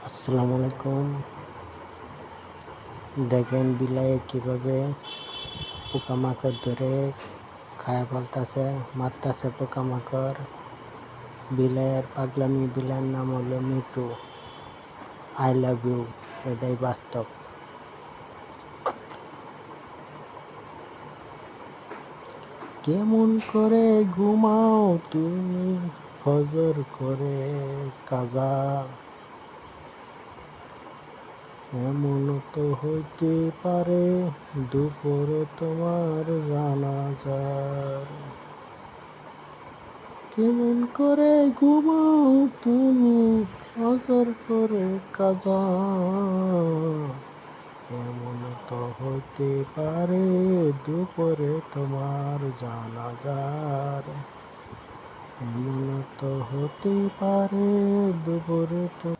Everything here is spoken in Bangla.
আসসালামু আলাইকুম। দেখেন বিলাই কিভাবে পোকামাকড় ধরে খায়া ফেলতাছে, মারতাছে পোকামাকড়। বিলাইয়ের পাগলামি, বিলাইয়ের নাম হলো মিটু। আই লাভ ইউ, এটাই বাস্তব। কেমন করে ঘুমাও তুমি, ফজর করে কাজা। এমন তো হইতে পারে দুপুরে তোমার জানাজার। কেমন করে ঘুমাও তুমি, ফজর করে কাজা। এমন তো হইতে পারে দুপুরে তোমার জানাজার। এমন তো হতে পারে দুপুরে